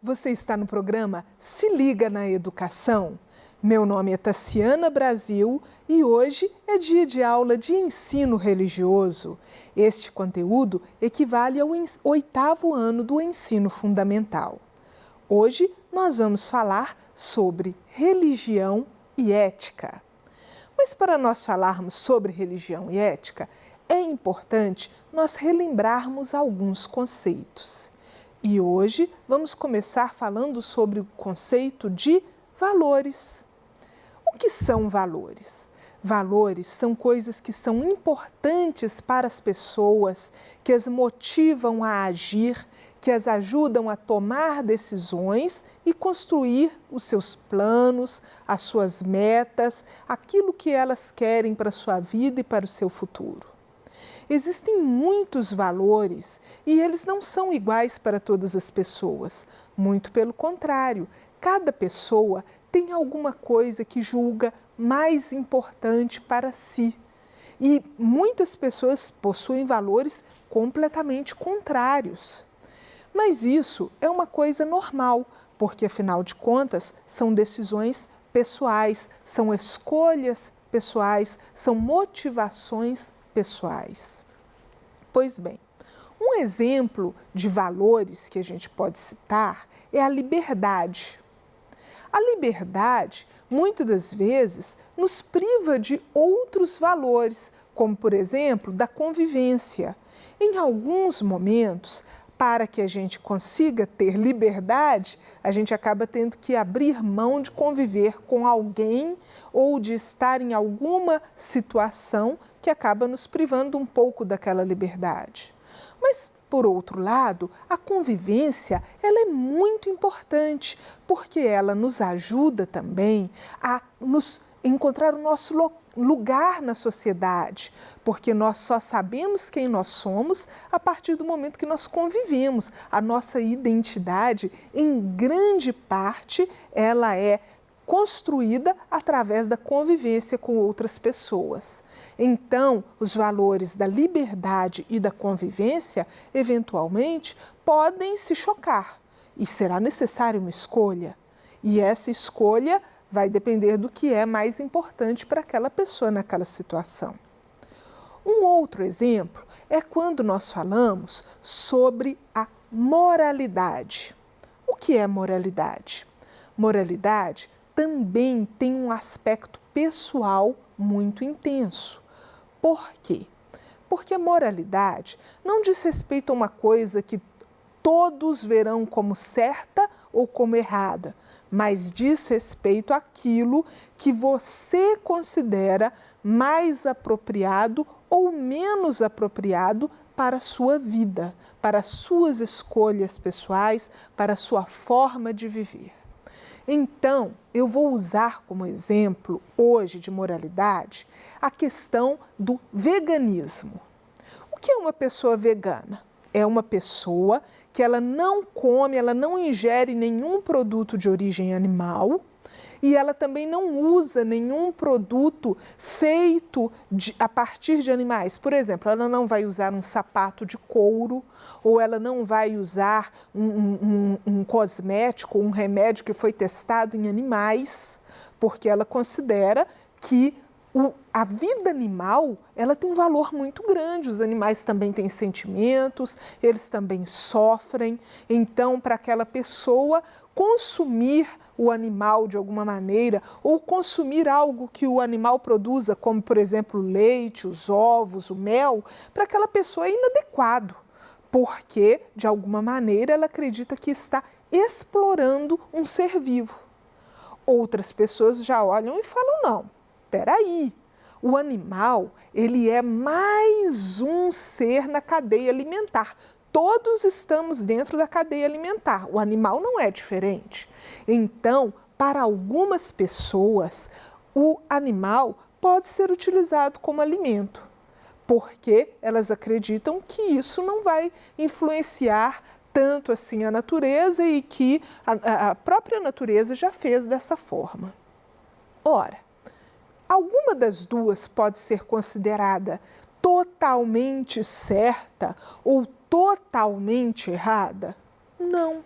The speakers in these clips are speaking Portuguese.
você está no programa Se Liga na Educação. Meu nome é Tassiana Brasil e hoje é dia de aula de ensino religioso. Este conteúdo equivale ao 8º ano do ensino fundamental. Hoje nós vamos falar sobre religião e ética. Mas para nós falarmos sobre religião e ética, é importante nós relembrarmos alguns conceitos. E hoje vamos começar falando sobre o conceito de valores. O que são valores? Valores são coisas que são importantes para as pessoas, que as motivam a agir, que as ajudam a tomar decisões e construir os seus planos, as suas metas, aquilo que elas querem para a sua vida e para o seu futuro. Existem muitos valores e eles não são iguais para todas as pessoas. Muito pelo contrário, cada pessoa tem alguma coisa que julga mais importante para si. E muitas pessoas possuem valores completamente contrários. Mas isso é uma coisa normal, porque afinal de contas são decisões pessoais, são escolhas pessoais, são motivações pessoais. Pois bem, um exemplo de valores que a gente pode citar é a liberdade. A liberdade, muitas das vezes, nos priva de outros valores, como, por exemplo, da convivência. Em alguns momentos, para que a gente consiga ter liberdade, a gente acaba tendo que abrir mão de conviver com alguém ou de estar em alguma situação que acaba nos privando um pouco daquela liberdade. Mas, por outro lado, a convivência ela é muito importante, porque ela nos ajuda também a nos encontrar o nosso lugar na sociedade, porque nós só sabemos quem nós somos a partir do momento que nós convivemos. A nossa identidade, em grande parte, ela é construída através da convivência com outras pessoas. Então, os valores da liberdade e da convivência, eventualmente, podem se chocar e será necessária uma escolha. E essa escolha vai depender do que é mais importante para aquela pessoa naquela situação. Um outro exemplo é quando nós falamos sobre a moralidade. O que é moralidade? Moralidade também tem um aspecto pessoal muito intenso. Por quê? Porque a moralidade não diz respeito a uma coisa que todos verão como certa ou como errada, mas diz respeito àquilo que você considera mais apropriado ou menos apropriado para a sua vida, para as suas escolhas pessoais, para a sua forma de viver. Então, eu vou usar como exemplo hoje de moralidade a questão do veganismo. O que é uma pessoa vegana? É uma pessoa que ela não come, ela não ingere nenhum produto de origem animal e ela também não usa nenhum produto feito a partir de animais. Por exemplo, ela não vai usar um sapato de couro ou ela não vai usar um cosmético, um remédio que foi testado em animais, porque ela considera que a vida animal ela tem um valor muito grande. Os animais também têm sentimentos, eles também sofrem. Então, para aquela pessoa, consumir o animal de alguma maneira ou consumir algo que o animal produza, como, por exemplo, o leite, os ovos, o mel, para aquela pessoa é inadequado, porque, de alguma maneira, ela acredita que está explorando um ser vivo. Outras pessoas já olham e falam, não, peraí, o animal, ele é mais um ser na cadeia alimentar. Todos estamos dentro da cadeia alimentar, o animal não é diferente. Então, para algumas pessoas, o animal pode ser utilizado como alimento, porque elas acreditam que isso não vai influenciar tanto assim a natureza e que a própria natureza já fez dessa forma. Ora, alguma das duas pode ser considerada totalmente certa ou totalmente errada? Não.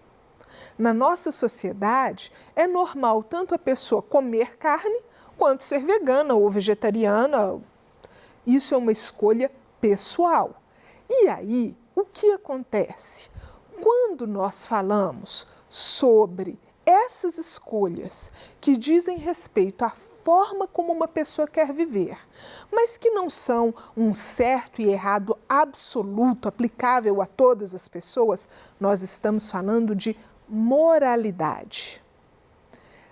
Na nossa sociedade, é normal tanto a pessoa comer carne quanto ser vegana ou vegetariana. Isso é uma escolha pessoal. E aí, o que acontece? Quando nós falamos sobre essas escolhas que dizem respeito à forma como uma pessoa quer viver, mas que não são um certo e errado absoluto, aplicável a todas as pessoas, nós estamos falando de moralidade.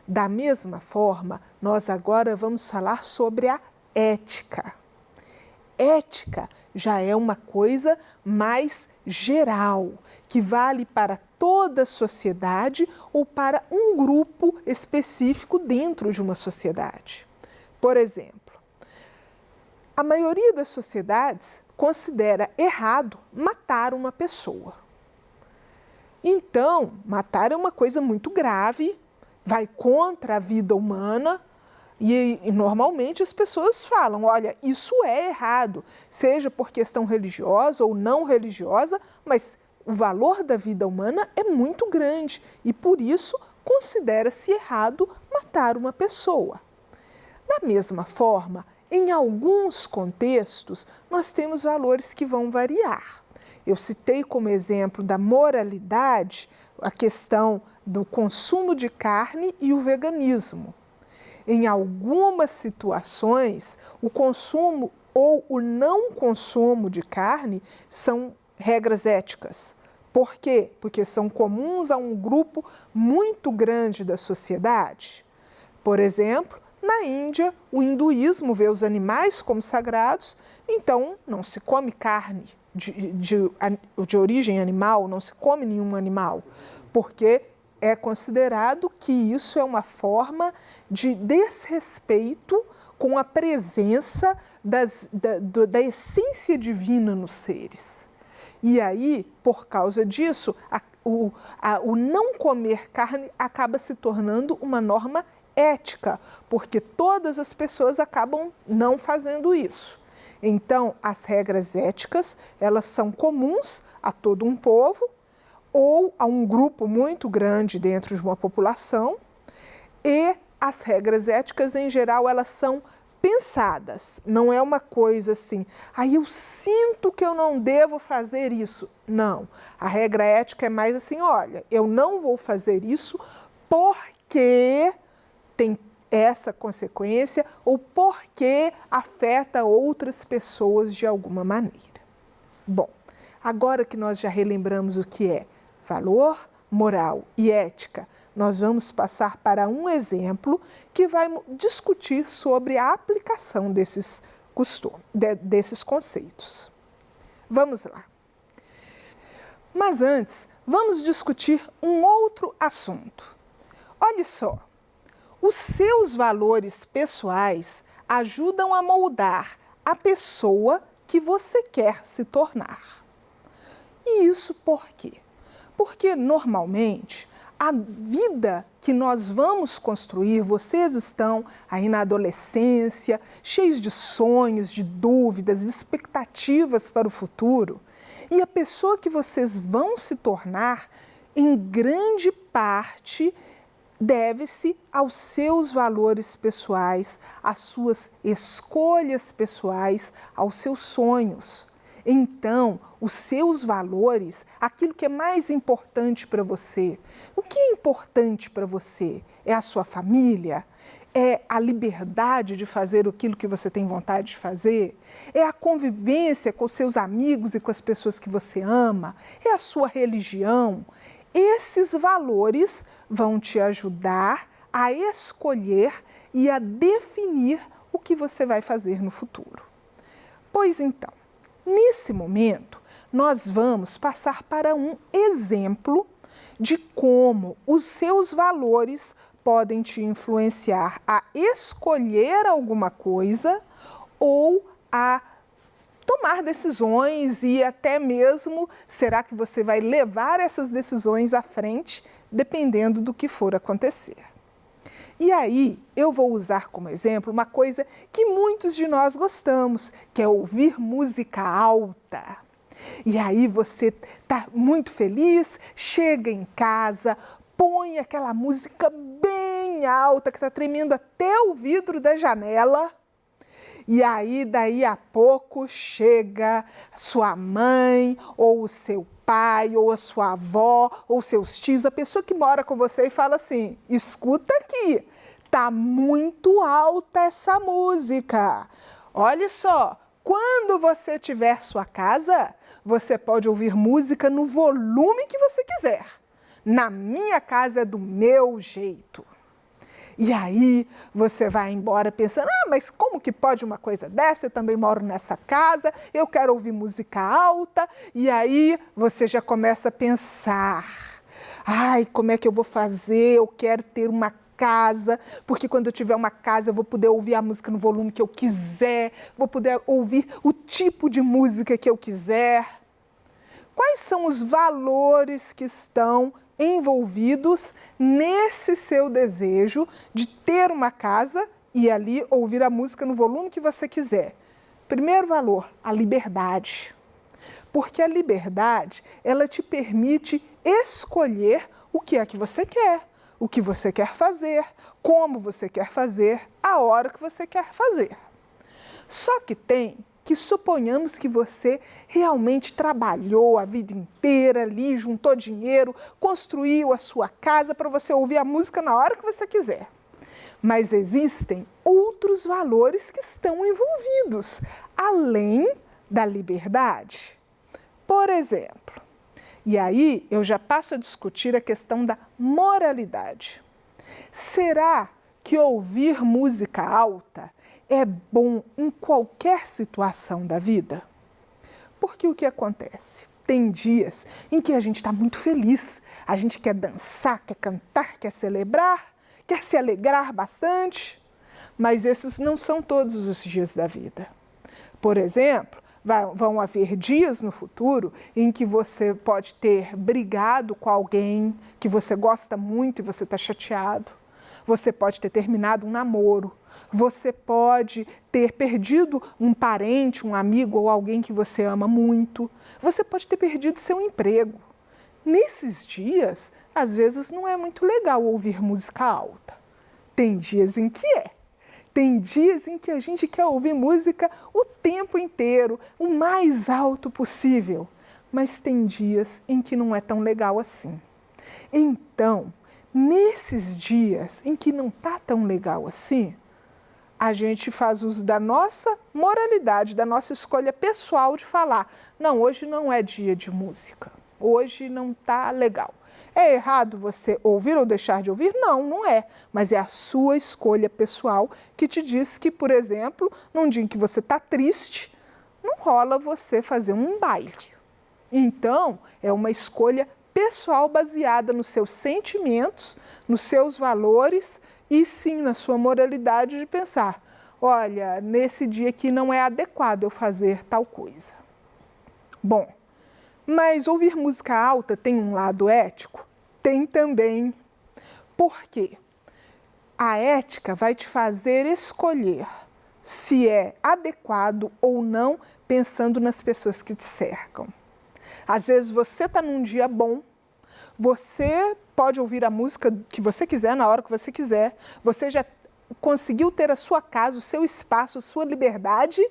Da mesma forma, nós agora vamos falar sobre a ética. Ética já é uma coisa mais geral, que vale para toda a sociedade ou para um grupo específico dentro de uma sociedade. Por exemplo, a maioria das sociedades considera errado matar uma pessoa. Então, matar é uma coisa muito grave, vai contra a vida humana. E normalmente as pessoas falam, olha, isso é errado, seja por questão religiosa ou não religiosa, mas o valor da vida humana é muito grande e por isso considera-se errado matar uma pessoa. Da mesma forma, em alguns contextos, nós temos valores que vão variar. Eu citei como exemplo da moralidade a questão do consumo de carne e o veganismo. Em algumas situações, o consumo ou o não consumo de carne são regras éticas. Por quê? Porque são comuns a um grupo muito grande da sociedade. Por exemplo, na Índia, o hinduísmo vê os animais como sagrados, então não se come carne de origem animal, não se come nenhum animal, porque é considerado que isso é uma forma de desrespeito com a presença da essência divina nos seres. E aí, por causa disso, o não comer carne acaba se tornando uma norma ética, porque todas as pessoas acabam não fazendo isso. Então, as regras éticas, elas são comuns a todo um povo, ou a um grupo muito grande dentro de uma população, e as regras éticas, em geral, elas são pensadas. Não é uma coisa assim, aí eu sinto que eu não devo fazer isso. Não, a regra ética é mais assim, olha, eu não vou fazer isso porque tem essa consequência ou porque afeta outras pessoas de alguma maneira. Bom, agora que nós já relembramos o que é valor, moral e ética, nós vamos passar para um exemplo que vai discutir sobre a aplicação desses conceitos. Vamos lá. Mas antes, vamos discutir um outro assunto. Olha só, os seus valores pessoais ajudam a moldar a pessoa que você quer se tornar. E isso por quê? Porque, normalmente, a vida que nós vamos construir, vocês estão aí na adolescência, cheios de sonhos, de dúvidas, de expectativas para o futuro. E a pessoa que vocês vão se tornar, em grande parte, deve-se aos seus valores pessoais, às suas escolhas pessoais, aos seus sonhos. Então, os seus valores, aquilo que é mais importante para você. O que é importante para você? É a sua família? É a liberdade de fazer aquilo que você tem vontade de fazer? É a convivência com os seus amigos e com as pessoas que você ama? É a sua religião? Esses valores vão te ajudar a escolher e a definir o que você vai fazer no futuro. Pois então, nesse momento, nós vamos passar para um exemplo de como os seus valores podem te influenciar a escolher alguma coisa ou a tomar decisões e até mesmo, será que você vai levar essas decisões à frente, dependendo do que for acontecer. E aí, eu vou usar como exemplo uma coisa que muitos de nós gostamos, que é ouvir música alta. E aí você está muito feliz, chega em casa, põe aquela música bem alta, que está tremendo até o vidro da janela. E aí, daí a pouco, chega sua mãe, ou o seu pai, ou a sua avó, ou seus tios, a pessoa que mora com você e fala assim, escuta aqui, tá muito alta essa música. Olha só, quando você tiver sua casa, você pode ouvir música no volume que você quiser. Na minha casa é do meu jeito. E aí você vai embora pensando, mas como que pode uma coisa dessa? Eu também moro nessa casa, eu quero ouvir música alta. E aí você já começa a pensar, como é que eu vou fazer? Eu quero ter uma casa, porque quando eu tiver uma casa eu vou poder ouvir a música no volume que eu quiser, vou poder ouvir o tipo de música que eu quiser. Quais são os valores que estão envolvidos nesse seu desejo de ter uma casa e ali ouvir a música no volume que você quiser? Primeiro valor, a liberdade. Porque a liberdade, ela te permite escolher o que é que você quer, o que você quer fazer, como você quer fazer, a hora que você quer fazer. Só que suponhamos que você realmente trabalhou a vida inteira ali, juntou dinheiro, construiu a sua casa para você ouvir a música na hora que você quiser. Mas existem outros valores que estão envolvidos, além da liberdade. Por exemplo, e aí eu já passo a discutir a questão da moralidade. Será que ouvir música alta é bom em qualquer situação da vida? Porque o que acontece? Tem dias em que a gente está muito feliz, a gente quer dançar, quer cantar, quer celebrar, quer se alegrar bastante, mas esses não são todos os dias da vida. Por exemplo, vão haver dias no futuro em que você pode ter brigado com alguém que você gosta muito e você está chateado. Você pode ter terminado um namoro. Você pode ter perdido um parente, um amigo ou alguém que você ama muito. Você pode ter perdido seu emprego. Nesses dias, às vezes não é muito legal ouvir música alta. Tem dias em que é. Tem dias em que a gente quer ouvir música o tempo inteiro, o mais alto possível. Mas tem dias em que não é tão legal assim. Então, nesses dias em que não está tão legal assim, a gente faz uso da nossa moralidade, da nossa escolha pessoal de falar, não, hoje não é dia de música, hoje não está legal. É errado você ouvir ou deixar de ouvir? Não, não é. Mas é a sua escolha pessoal que te diz que, por exemplo, num dia em que você está triste, não rola você fazer um baile. Então, é uma escolha pessoal baseada nos seus sentimentos, nos seus valores e sim na sua moralidade de pensar, olha, nesse dia aqui não é adequado eu fazer tal coisa. Bom, mas ouvir música alta tem um lado ético? Tem também. Por quê? A ética vai te fazer escolher se é adequado ou não pensando nas pessoas que te cercam. Às vezes você está num dia bom, você pode ouvir a música que você quiser, na hora que você quiser, você já conseguiu ter a sua casa, o seu espaço, a sua liberdade,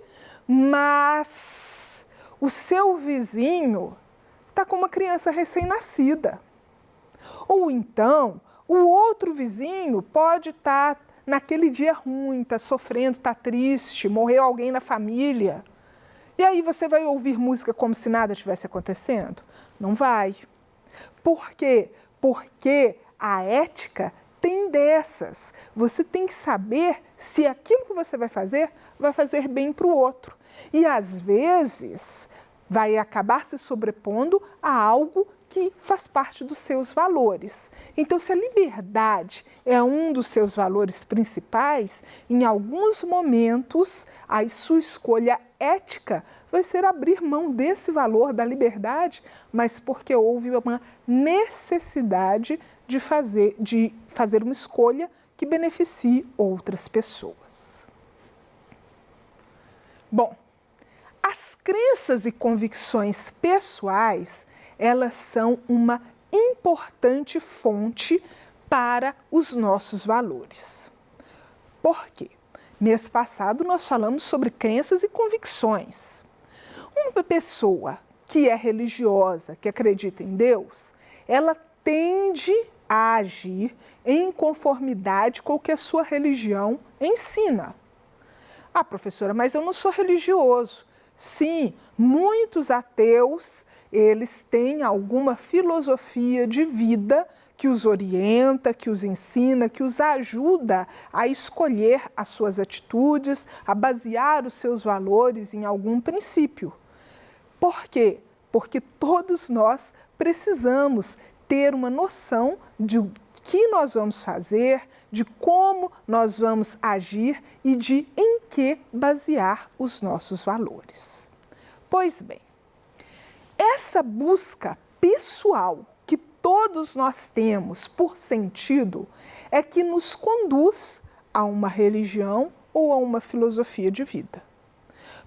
mas o seu vizinho está com uma criança recém-nascida. Ou então, o outro vizinho pode estar naquele dia ruim, está sofrendo, está triste, morreu alguém na família. E aí você vai ouvir música como se nada estivesse acontecendo? Não vai. Por quê? Porque a ética tem dessas. Você tem que saber se aquilo que você vai fazer bem para o outro. E às vezes vai acabar se sobrepondo a algo que faz parte dos seus valores. Então, se a liberdade é um dos seus valores principais, em alguns momentos a sua escolha ética vai ser abrir mão desse valor da liberdade, mas porque houve uma necessidade de fazer uma escolha que beneficie outras pessoas. Bom, as crenças e convicções pessoais, elas são uma importante fonte para os nossos valores. Por quê? Mês passado nós falamos sobre crenças e convicções. Uma pessoa que é religiosa, que acredita em Deus, ela tende a agir em conformidade com o que a sua religião ensina. Ah, professora, mas eu não sou religioso. Sim, muitos ateus, eles têm alguma filosofia de vida que os orienta, que os ensina, que os ajuda a escolher as suas atitudes, a basear os seus valores em algum princípio. Por quê? Porque todos nós precisamos ter uma noção de o que nós vamos fazer, de como nós vamos agir e de em que basear os nossos valores. Pois bem, essa busca pessoal que todos nós temos por sentido é que nos conduz a uma religião ou a uma filosofia de vida.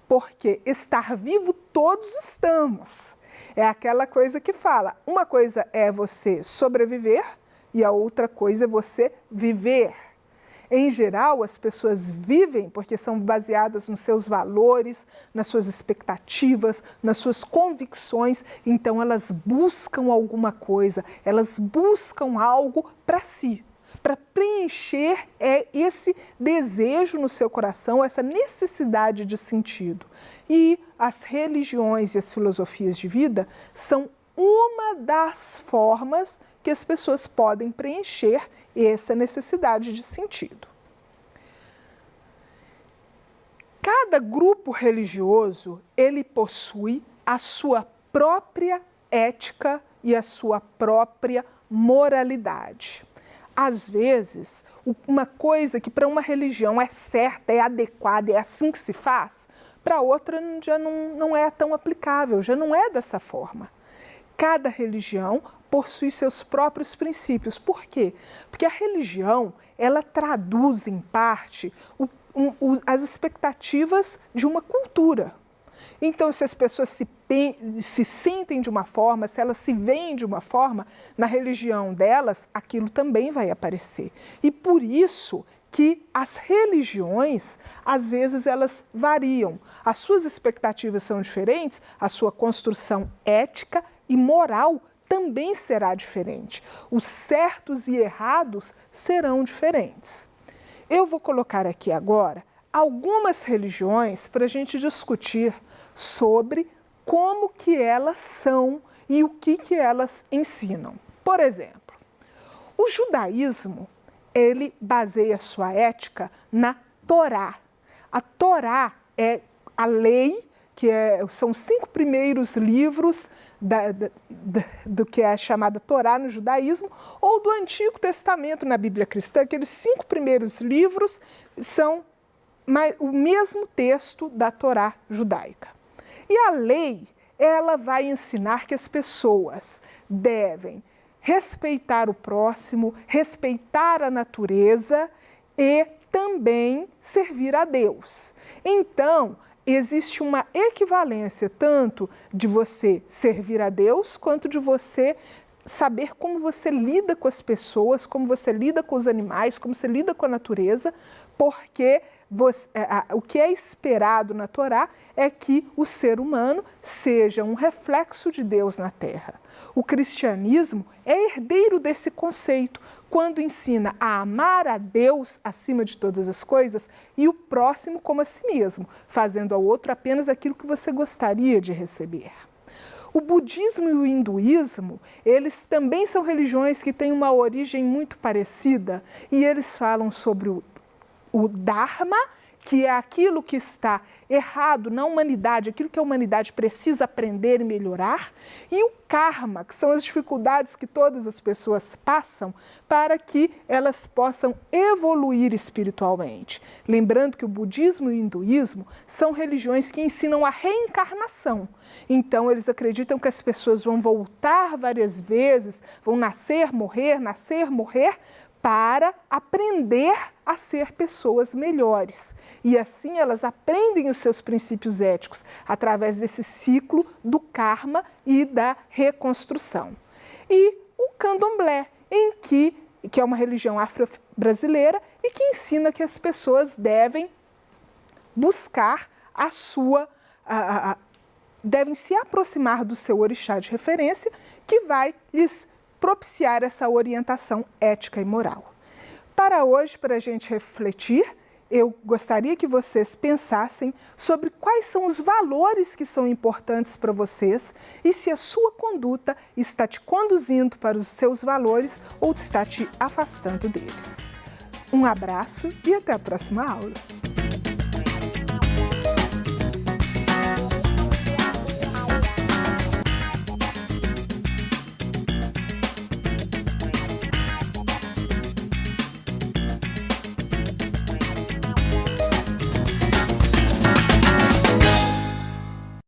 Porque estar vivo todos estamos. É aquela coisa que fala, uma coisa é você sobreviver e a outra coisa é você viver. Em geral, as pessoas vivem porque são baseadas nos seus valores, nas suas expectativas, nas suas convicções, então elas buscam alguma coisa, elas buscam algo para si, para preencher esse desejo no seu coração, essa necessidade de sentido. E as religiões e as filosofias de vida são uma das formas que as pessoas podem preencher essa necessidade de sentido. Cada grupo religioso, ele possui a sua própria ética e a sua própria moralidade. Às vezes, uma coisa que para uma religião é certa, é adequada, é assim que se faz, para outra já não é tão aplicável, já não é dessa forma. Cada religião possui seus próprios princípios. Por quê? Porque a religião, ela traduz, em parte, as expectativas de uma cultura. Então, se as pessoas se sentem de uma forma, se elas se veem de uma forma, na religião delas, aquilo também vai aparecer. E por isso que as religiões, às vezes, elas variam. As suas expectativas são diferentes, a sua construção ética e moral também será diferente. Os certos e errados serão diferentes. Eu vou colocar aqui agora algumas religiões para a gente discutir sobre como que elas são e o que elas ensinam. Por exemplo, o judaísmo, ele baseia sua ética na Torá. A Torá é a lei, são os 5 primeiros livros do que é chamada Torá no judaísmo, ou do Antigo Testamento na Bíblia cristã. Aqueles 5 primeiros livros são o mesmo texto da Torá judaica. E a lei, ela vai ensinar que as pessoas devem respeitar o próximo, respeitar a natureza e também servir a Deus. Então, existe uma equivalência tanto de você servir a Deus, quanto de você saber como você lida com as pessoas, como você lida com os animais, como você lida com a natureza, porque o que é esperado na Torá é que o ser humano seja um reflexo de Deus na Terra. O cristianismo é herdeiro desse conceito, quando ensina a amar a Deus acima de todas as coisas e o próximo como a si mesmo, fazendo ao outro apenas aquilo que você gostaria de receber. O budismo e o hinduísmo, eles também são religiões que têm uma origem muito parecida e eles falam sobre o Dharma, que é aquilo que está errado na humanidade, aquilo que a humanidade precisa aprender e melhorar, e o Karma, que são as dificuldades que todas as pessoas passam para que elas possam evoluir espiritualmente. Lembrando que o budismo e o hinduísmo são religiões que ensinam a reencarnação. Então, eles acreditam que as pessoas vão voltar várias vezes, vão nascer, morrer, para aprender a ser pessoas melhores. E assim elas aprendem os seus princípios éticos através desse ciclo do karma e da reconstrução. E o candomblé, que é uma religião afro-brasileira e que ensina que as pessoas devem buscar devem se aproximar do seu orixá de referência, que vai lhes propiciar essa orientação ética e moral. Para hoje, para a gente refletir, eu gostaria que vocês pensassem sobre quais são os valores que são importantes para vocês e se a sua conduta está te conduzindo para os seus valores ou está te afastando deles. Um abraço e até a próxima aula!